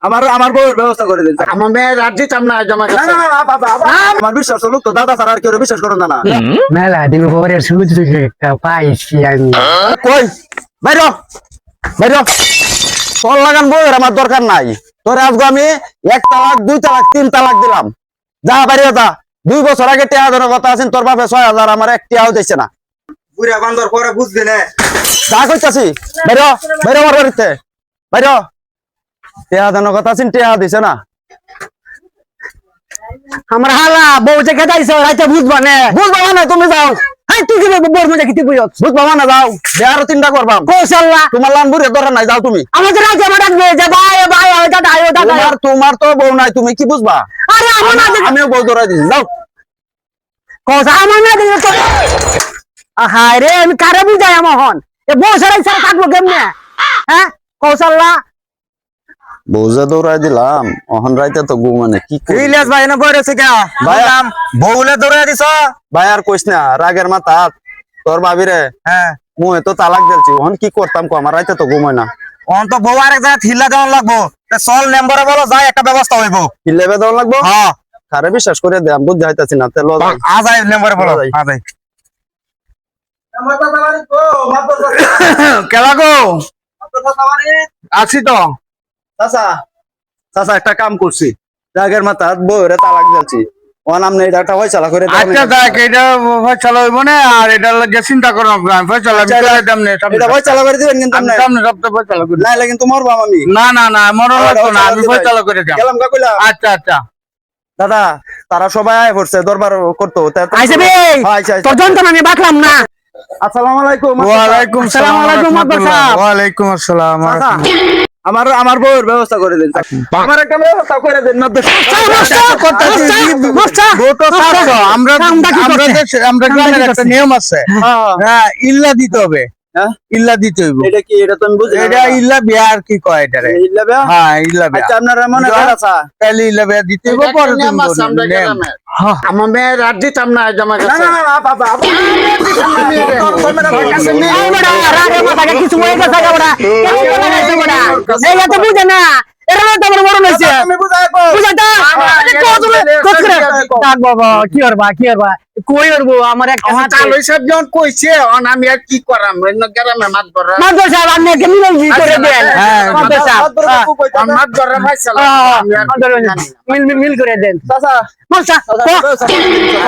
আমার আমার বউর ব্যবস্থা করে দিন আমার মেয়ে রাজ্যে চামনা জমা আমার বিশ্বাস লোক তো দাদা ছাড়া আর কেউ বিশ্বাস করো না মেলা দিন পরে সুযোগ একটা পাইছি আমি কই বাইর বাইর তোর লাগান বউয়ের আমার দরকার নাই তোর আজকে আমি 1 তালাক 2 তালাক 3 তালাক দিলাম যা বাইরে যা 2 বছর আগে টেহা দেওয়ার কথা আছেন তোর বাপে 6000 আমার এক টিয়াও দিচ্ছে না বুড়া বান্দর পরে বুঝবি না যা কইতাছি বাইর বাইর আমার বাড়িতে বাইর টেহা দেওয়ার কথা আছেন টেহা দিছে না আমার হালা বউ যে খেতাইছো রাইতে বুঝবা না তুমি যাও হাই তুই কি বউর মধ্যে কি বুঝছ বুঝবা না যাও আরো 3টা করবাম কৌশল্লা তোমার লান বুড়ে দরকার নাই যাও তুমি আমাদের রাইতে আমার ডাকবে যে ভাই ভাই দাদা দাদা তোমার তো বউ নাই তুমি কি বুঝবা আরে আমার না আমিও বউ ধরাই দিছি যাও কথা আমার না দিলে তো হায় রে আমি কারে বুঝাই আমার হন এ বউ সারাই সারা থাকবো কেমনে হ্যাঁ কৌশল্লা বউজা দৌড়াই দিলাম অহন রাইতে তো ঘুমানে কি করি ইলিয়াস ভাই না বইরেছে কে ভাই বউলে দৌড়াই দিছ ভাই আর কইস না রাগের মাথা তোর ভাবিরে হ্যাঁ মুই তো তালাক দিলছি অহন কি করতাম কো আমার রাইতে তো ঘুমায় না অন তো বউ আরেক জায়গা থিল্লা দেওয়ান লাগবো চল মেম্বারে বলো যাই একটা ব্যবস্থা হইব কি লেবে দেওয়া লাগবো হ্যাঁ কারে বিশ্বাস করে দে আমি বুঝ যাইতাছি না তে লজ আজাই মেম্বারে বলো যাই। আজাই কেলা গো আছি তো চাচা চাচা একটা কাম করছি রাগের মাথা বউরে তালাক দিলছি অহন আমনে এটা একটা ফয়সালা করে দাও আচ্ছা দেখ এটা ফয়সালা হইব না আর এটা লাগে চিন্তা করো না ফয়সালা আমি করে দাম নে এটা ফয়সালা করে দিবেন কিন্তু আমি আপনি সামনে সপ্তাহে ফয়সালা করে নাইলে কিন্তু মরবাম আমি না না না মরণ লাগতো না আমি ফয়সালা করে দাম গেলাম কাকুলা আচ্ছা আচ্ছা দাদা তারা সবাই আয় পড়ছে দরবার করতো আইছে বে তোর যন্ত্রণা আমি বাকলাম না আসসালামু আলাইকুম ওয়ালাইকুম আসসালামু আলাইকুম মাদবর সাহেব। ওয়ালাইকুম আসসালাম চাচা, আমার বউর ব্যবস্থা করে দিন আমার একটা ব্যবস্থা করে দিন মাদ্রাস আমরা আমরা গ্রামের একটা নিয়ম আছে হ্যাঁ ইল্লা দিতে হবে হ্যাঁ? ইল্লা দিতে হইব এটা কি এটা তো আমি বুঝি এটা ইল্লা বিয়া আর কি কয় এটারে ইল্লা বিয়া হ্যাঁ ইল্লা বিয়া আচ্ছা আপনার মনে হয় আছে তাহলে ইল্লা বিয়া দিতে হইব পরে তুমি বলবে আমার মেয়ে রাজ্যে চামনা জমা না না না বাবা এই বড়া রাগে মাথাকে কিছু হয়ে গেছে বড়া কেমন লাগাইছে বড়া এই এত বুঝে না এর মধ্যে আমার মরণ হইছে তুমি বুঝাইবো বুঝাইতা ডাক বাবা কি করবা কই করবো আমার একটা হাত চালই সব জন কইছে আমি আর কি করাম গ্রামে মাত বড় মাদবর সাহেব আপনি একটা মিলন করে দেন মাদবর সাহেব মাত বড় ফাইসালা আমি আর মিল করে দেন চাচা মাসা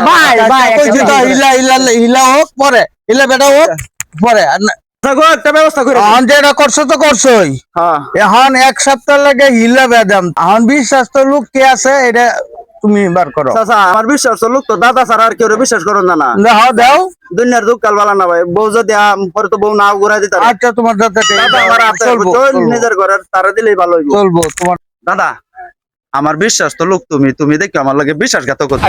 ভাই ভাই কইছি তো ইল্লা ইল্লা ইল্লা হোক পরে ইল্লা বেটা হোক পরে থাকো একটা ব্যবস্থা করে এখন যেটা করছো তো করছোই হ্যাঁ এখন 1 সপ্তাহ লাগে হিলা বেদাম এখন বিশ্বাস তো লোক কে আছে এটা তুমি বার করো চাচা আমার বিশ্বাস তো লোক তো দাদা ছাড়া আর কেউ বিশ্বাস করো না দাও দাও দুনিয়ার দুঃখ কাল বালা না ভাই বউ যদি পরে তো বউ না ঘুরাই দিতে আচ্ছা তোমার দাদা দাদা আমার আছে চলবো নিজের ঘরের তারা দিলেই ভালো হইব চলবো তোমার দাদা আমার বিশ্বাস তো লোক তুমি দেখো আমার লাগে বিশ্বাসঘাতক করছো।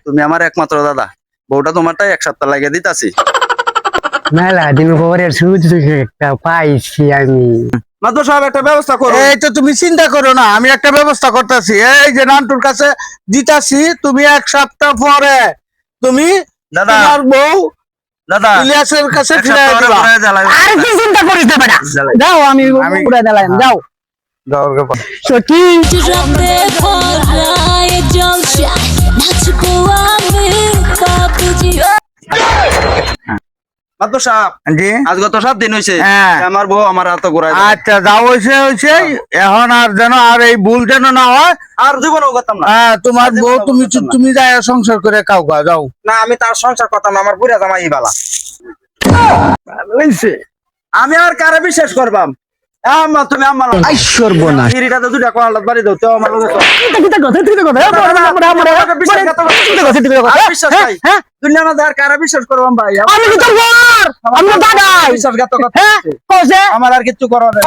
তুমি আমার একমাত্র দাদা বউটা তোমারটাই 1 সপ্তাহ লাগিয়ে দিতাছি মেলা দিন পরে সুযোগ একটা পাইছি আমি মাদবর সাহেব একটা ব্যবস্থা করো এই তো তুমি চিন্তা করো না আমি একটা ব্যবস্থা করতেছি এই যে নান্টুর কাছে দিতাছি তুমি 1 সপ্তাহ পরে তুমি দাদা তোমার বউ দাদা ইলিয়াসের কাছে এক ফিরে সপ্তাহ দিবা পরে জ্বালাইবো। আর কি চিন্তা করিস না বেটা যাও আমি পুরা দিলাম যাও দাও ওকে পরে। সত্যি Drumde polaj jolsha Naczku łamy papuji মাদবর সাহেব জি আজ গত 7 দিন হইছে হ্যাঁ। আমার বউ আমার হাত ঘুরাই আচ্ছা যাও হয়েছে এখন আর যেন আর এই ভুল যেন না হয় আর জীবনও করতাম না হ্যাঁ তোমার বউ তুমি তুমি যাই সংসার করে খাও গা যাও না আমি তার সংসার করতাম না আমার বুড়া জামাই বালা হইছে আমি আর কারে বিশ্বাস করবাম আম্মা তুমি আম্মা আইশ্বর বনা ইরিটা তো দুটা কোয়ালাত বাড়ি দাও তো আমার লগে তো কিটা কথা বিশ্বাস নাই দুনিয়া না আর কারে বিশ্বাস করবাম ভাই আমি কি তোর বর আমি দাদা বিশ্বাসঘাতক হ্যাঁ কইছে আমার আর কিছু করার নাই